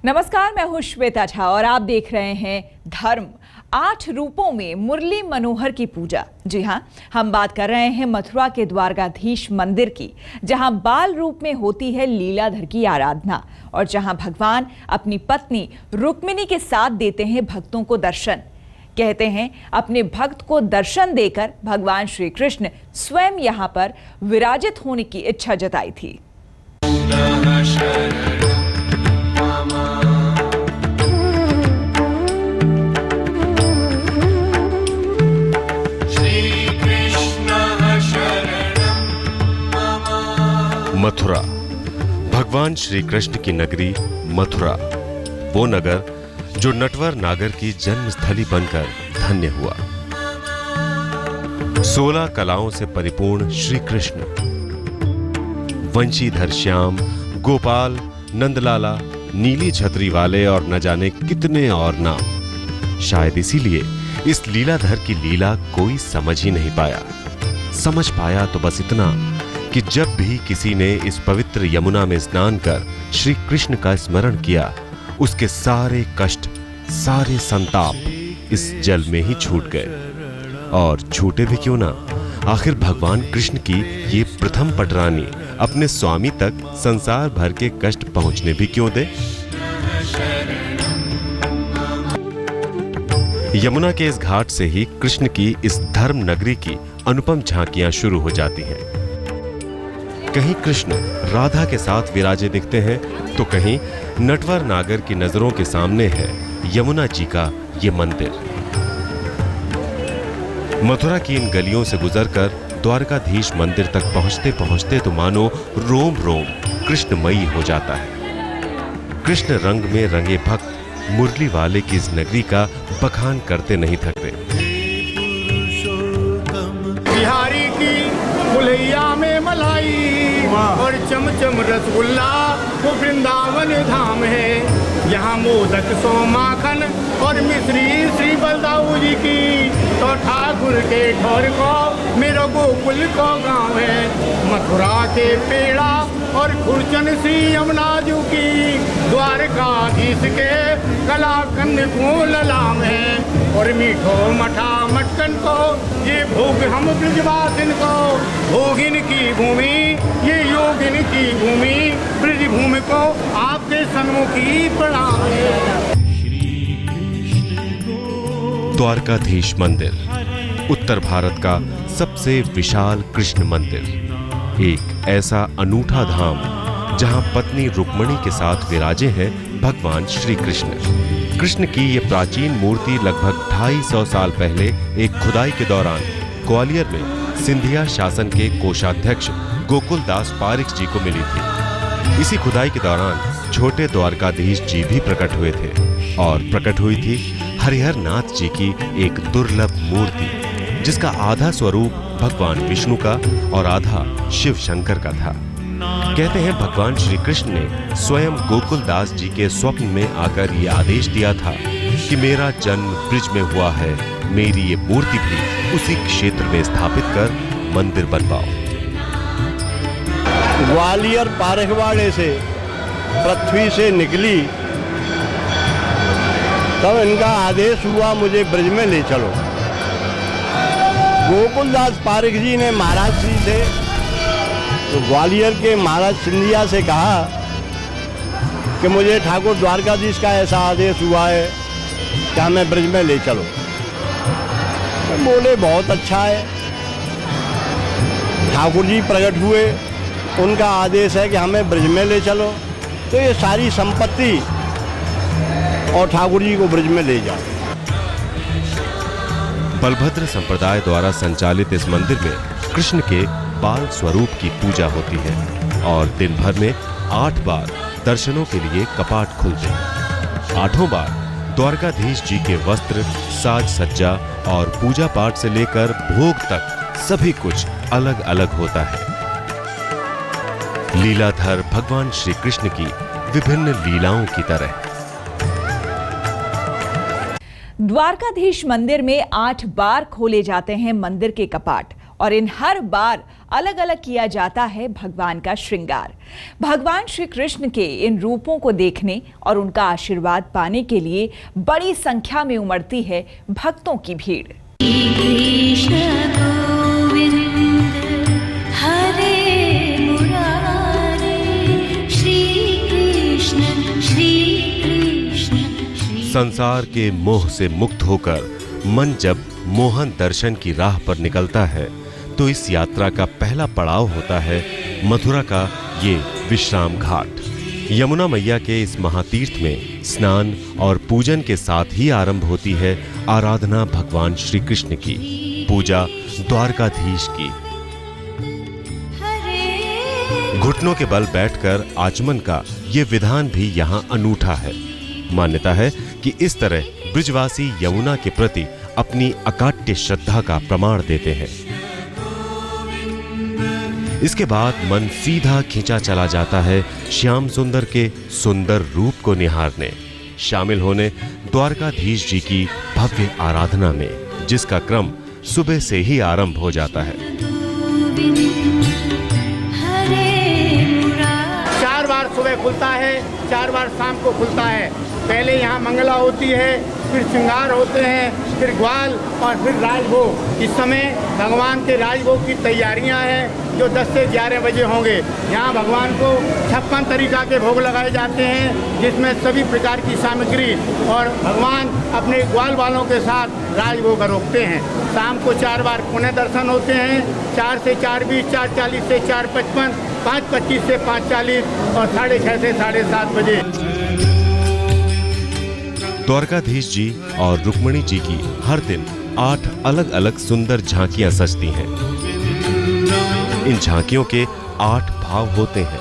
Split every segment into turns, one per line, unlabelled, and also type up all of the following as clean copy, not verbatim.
नमस्कार, मैं हूं श्वेता झा और आप देख रहे हैं धर्म 8 रूपों में मुरली मनोहर की पूजा। जी हां, हम बात कर रहे हैं मथुरा के द्वारकाधीश मंदिर की, जहां बाल रूप में होती है लीलाधर की आराधना और जहां भगवान अपनी पत्नी रुक्मिणी के साथ देते हैं भक्तों को दर्शन। कहते हैं अपने भक्त को दर्शन देकर भगवान श्री कृष्ण स्वयं यहां पर विराजित होने की इच्छा जताई थी।
मथुरा, भगवान श्री कृष्ण की नगरी मथुरा, वो नगर जो नटवर नागर की जन्मस्थली बनकर धन्य हुआ। 16 कलाओं से परिपूर्ण श्री कृष्ण, वंशीधर श्याम, गोपाल, नंदलाला, नीली छतरी वाले और न जाने कितने और नाम। शायद इसीलिए इस लीलाधर की लीला कोई समझ ही नहीं पाया। समझ पाया तो बस इतना कि जब भी किसी ने इस पवित्र यमुना में स्नान कर श्री कृष्ण का स्मरण किया, उसके सारे कष्ट, सारे संताप इस जल में ही छूट गए। और छूटे भी क्यों ना, आखिर भगवान कृष्ण की ये प्रथम पटरानी अपने स्वामी तक संसार भर के कष्ट पहुंचने भी क्यों दे। यमुना के इस घाट से ही कृष्ण की इस धर्म नगरी की अनुपम झांकियां शुरू हो जाती हैं। कहीं कृष्ण राधा के साथ विराजे दिखते हैं तो कहीं नटवर नागर की नजरों के सामने है यमुना जी का ये मंदिर। मथुरा की इन गलियों से गुजरकर द्वारकाधीश मंदिर तक पहुंचते पहुंचते तो मानो रोम रोम कृष्णमयी हो जाता है। कृष्ण रंग में रंगे भक्त मुरली वाले की इस नगरी का बखान करते नहीं थकते।
बिहारी की फुलैया में मलाई और चमचम रसगुल्ला वो वृंदावन धाम है। यहाँ मोदक सो माखन और मिश्री श्री बलदाऊ जी की, तो ठाकुर के ठौर को मेरो गोकुल को गाँव है। मथुरा के पेड़ा और खुरचन श्री यमुना जू की, द्वारकाधीश के कलाकंद को ललाम है। और मीठो मठा मटकन को ये भोग हम ब्रजवासिन को, भोगिन की भूमि ये योगिन की भूमि, ब्रज भूमि को आपके सन्मुखी प्रणाम है।
द्वारकाधीश मंदिर उत्तर भारत का सबसे विशाल कृष्ण मंदिर, एक ऐसा अनूठा धाम जहां पत्नी रुक्मिणी के साथ विराजे हैं भगवान श्री कृष्ण। कृष्ण की ये प्राचीन मूर्ति लगभग 250 साल पहले एक खुदाई के दौरान ग्वालियर में सिंधिया शासन के कोषाध्यक्ष गोकुलदास पारिक जी को मिली थी। इसी खुदाई के दौरान छोटे द्वारकाधीश जी भी प्रकट हुए थे और प्रकट हुई थी हरिहर नाथ जी की एक दुर्लभ मूर्ति, जिसका आधा स्वरूप भगवान विष्णु का और आधा शिव शंकर का था। कहते हैं भगवान श्री कृष्ण ने स्वयं गोकुलदास जी के स्वप्न में आकर ये आदेश दिया था कि मेरा जन्म ब्रिज में हुआ है, मेरी ये मूर्ति भी उसी क्षेत्र में स्थापित कर मंदिर बनवाओ।
ग्वालियर पारखवाड़े से पृथ्वी से निकली तब इनका आदेश हुआ मुझे ब्रिज में ले चलो। गोकुलदास पारिक जी ने महाराज जी से, तो ग्वालियर के महाराज सिंधिया से कहा कि मुझे ठाकुर द्वारकाधीश का ऐसा आदेश हुआ है कि हमें ब्रिज में ले चलो। तो बोले बहुत अच्छा है। ठाकुर जी प्रकट हुए, उनका आदेश है कि हमें ब्रिज में ले चलो, तो ये सारी संपत्ति और ठाकुर जी को ब्रिज में ले जाओ।
बलभद्र संप्रदाय द्वारा संचालित इस मंदिर में कृष्ण के बाल स्वरूप की पूजा होती है और दिन भर में 8 बार दर्शनों के लिए कपाट खुलते हैं। 8 बार द्वारकाधीश जी के वस्त्र, साज सज्जा और पूजा पाठ से लेकर भोग तक सभी कुछ अलग अलग होता है। लीलाधर भगवान श्री कृष्ण की विभिन्न लीलाओं की तरह
द्वारकाधीश मंदिर में 8 बार खोले जाते हैं मंदिर के कपाट और इन हर बार अलग अलग किया जाता है भगवान का श्रृंगार। भगवान श्री कृष्ण के इन रूपों को देखने और उनका आशीर्वाद पाने के लिए बड़ी संख्या में उमड़ती है भक्तों की भीड़।
संसार के मोह से मुक्त होकर मन जब मोहन दर्शन की राह पर निकलता है तो इस यात्रा का पहला पड़ाव होता है मथुरा का ये विश्राम घाट। यमुना मैया के इस महातीर्थ में स्नान और पूजन के साथ ही आरंभ होती है आराधना भगवान श्री कृष्ण की, पूजा द्वारकाधीश की। घुटनों के बल बैठकर आचमन का ये विधान भी यहाँ अनूठा है। मान्यता है कि इस तरह ब्रिजवासी यमुना के प्रति अपनी अकाट्य श्रद्धा का प्रमाण देते हैं। इसके बाद मन सीधा खींचा चला जाता है श्याम सुंदर के सुंदर रूप को निहारने, शामिल होने द्वारकाधीश जी की भव्य आराधना में, जिसका क्रम सुबह से ही आरंभ हो जाता है।
4 बार सुबह खुलता है, 4 बार शाम को खुलता है। पहले यहाँ मंगला होती है, फिर श्रृंगार होते हैं, फिर ग्वाल और फिर राजभोग। इस समय भगवान के राजभोग की तैयारियां हैं जो 10 से 11 बजे होंगे। यहाँ भगवान को 56 तरीका के भोग लगाए जाते हैं, जिसमें सभी प्रकार की सामग्री, और भगवान अपने ग्वाल वालों के साथ राजभोग रोकते हैं। शाम को 4 बार पुण्य दर्शन होते हैं, 4 से 4:20, 4:40 से 4:55, 5:25 से 5:40 और 6:30 से 7:30 बजे।
द्वारकाधीश जी और रुक्मिणी जी की हर दिन 8 अलग अलग सुंदर झांकियां सजती हैं। इन झांकियों के 8 भाव होते हैं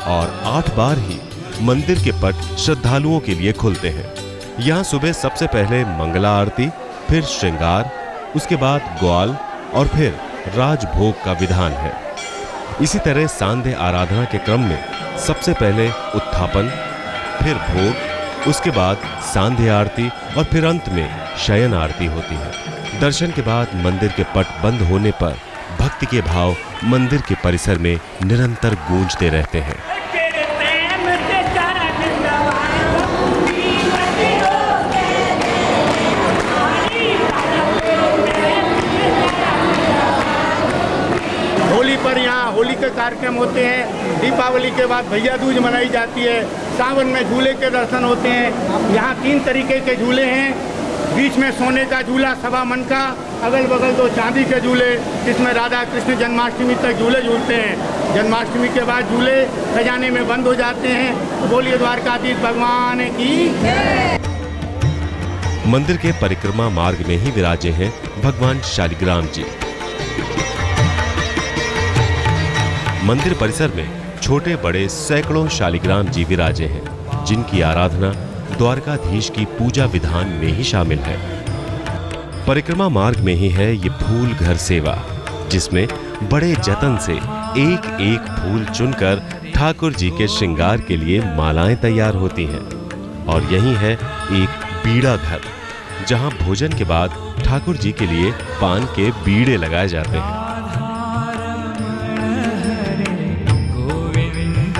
और 8 बार ही मंदिर के पट श्रद्धालुओं के लिए खुलते हैं। यहाँ सुबह सबसे पहले मंगला आरती, फिर श्रृंगार, उसके बाद ग्वाल और फिर राजभोग का विधान है। इसी तरह सांध्य आराधना के क्रम में सबसे पहले उत्थापन, फिर भोग, उसके बाद सांध्य आरती और फिर अंत में शयन आरती होती है। दर्शन के बाद मंदिर के पट बंद होने पर भक्ति के भाव मंदिर के परिसर में निरंतर गूंजते रहते हैं।
होली पर यहाँ होली के कार्यक्रम होते हैं। दीपावली के बाद भैया दूज मनाई जाती है। सावन में झूले के दर्शन होते हैं। यहाँ 3 तरीके के झूले हैं। बीच में सोने का झूला 1.25 मन का, अगल बगल 2 चांदी के झूले, जिसमें राधा कृष्ण जन्माष्टमी तक झूले झूलते हैं। जन्माष्टमी के बाद झूले खजाने में बंद हो जाते हैं। बोलिए द्वारकाधीश भगवान की।
मंदिर के परिक्रमा मार्ग में ही विराजे हैं भगवान शालिग्राम जी। मंदिर परिसर में छोटे बड़े सैकड़ों शालिग्राम जी विराजे हैं, जिनकी आराधना द्वारकाधीश की पूजा विधान में ही शामिल है। परिक्रमा मार्ग में ही है ये फूल घर सेवा, जिसमें बड़े जतन से एक एक फूल चुनकर ठाकुर जी के श्रृंगार के लिए मालाएं तैयार होती हैं। और यही है एक बीड़ा घर, जहां भोजन के बाद ठाकुर जी के लिए पान के बीड़े लगाए जाते हैं।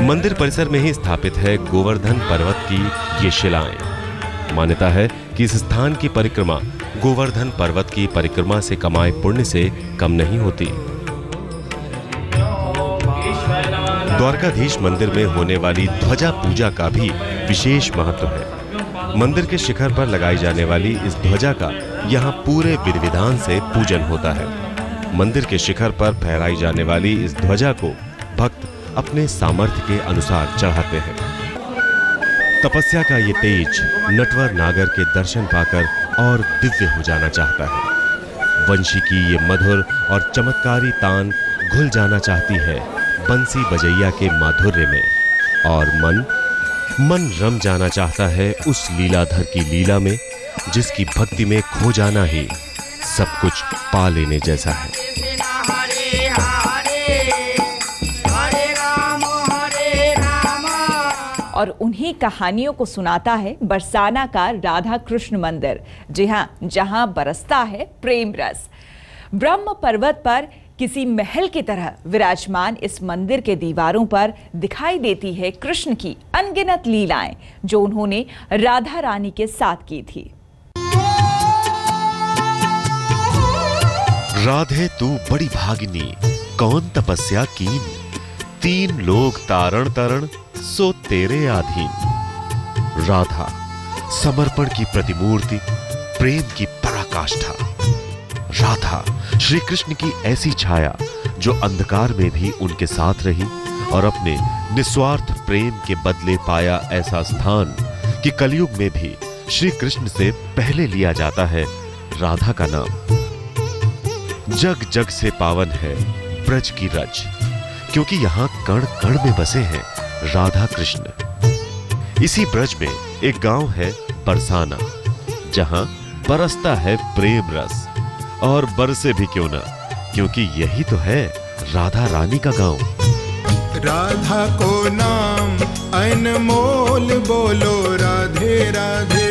मंदिर परिसर में ही स्থাपित है गोवर्धन पर्वत की ये शिलाएं। मान्यता है कि इस स्थान की परिक्रमा गोवर्धन पर्वत की परिक्रमा से कमाए पुण्य से कम नहीं होती। द्वारकाधीश मंदिर में होने वाली ध्वजा पूजा का भी विशेष महत्व है। मंदिर के शिखर पर लगाई जाने वाली इस ध्वजा का यहाँ पूरे विधि विधान से पूजन होता है। मंदिर के शिखर पर फहराई जाने वाली इस ध्वजा को भक्त अपने सामर्थ्य के अनुसार चढ़ाते हैं। तपस्या का ये तेज नटवर नागर के दर्शन पाकर और दिव्य हो जाना चाहता है। वंशी की ये मधुर और चमत्कारी तान घुल जाना चाहती है बंसी बजैया के माधुर्य में, और मन रम जाना चाहता है उस लीलाधर की लीला में, जिसकी भक्ति में खो जाना ही सब कुछ पा लेने जैसा है।
और उन्हीं कहानियों को सुनाता है बरसाना का राधा कृष्ण मंदिर। जी हाँ, जहां बरसता है प्रेम रस। ब्रह्म पर्वत पर किसी महल की तरह विराजमान इस मंदिर के दीवारों पर दिखाई देती है कृष्ण की अनगिनत लीलाएं जो उन्होंने राधा रानी के साथ की थी।
राधे तू बड़ी भागिनी, कौन तपस्या कीन, तीन लोग तारण तरण सो तेरे आधीन। राधा समर्पण की प्रतिमूर्ति, प्रेम की पराकाष्ठा। राधा श्री कृष्ण की ऐसी छाया जो अंधकार में भी उनके साथ रही और अपने निस्वार्थ प्रेम के बदले पाया ऐसा स्थान कि कलयुग में भी श्री कृष्ण से पहले लिया जाता है राधा का नाम। जग जग से पावन है ब्रज की रज, क्योंकि यहाँ कण कण में बसे हैं राधा कृष्ण। इसी ब्रज में एक गांव है बरसाना, जहां बरसता है प्रेम रस, और बरसे भी क्यों ना, क्योंकि यही तो है राधा रानी का गांव।
राधा को नाम अनमोल बोलो राधे राधे।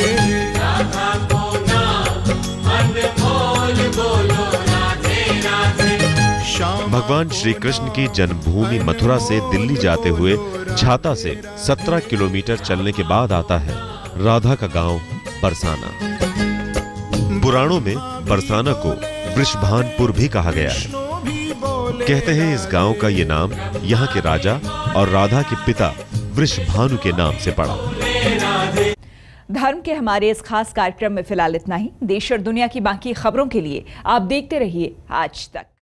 राधा को नाम अनमोल बोलो राधे राधे।
भगवान श्री कृष्ण की जन्मभूमि मथुरा से दिल्ली जाते हुए छाता से 17 किलोमीटर चलने के बाद आता है राधा का गांव बरसाना। पुराणों में बरसाना को वृषभानपुर भी कहा गया है। कहते हैं इस गांव का ये नाम यहाँ के राजा और राधा के पिता वृषभानु के नाम से पड़ा।
धर्म के हमारे इस खास कार्यक्रम में फिलहाल इतना ही। देश और दुनिया की बाकी खबरों के लिए आप देखते रहिए आज तक।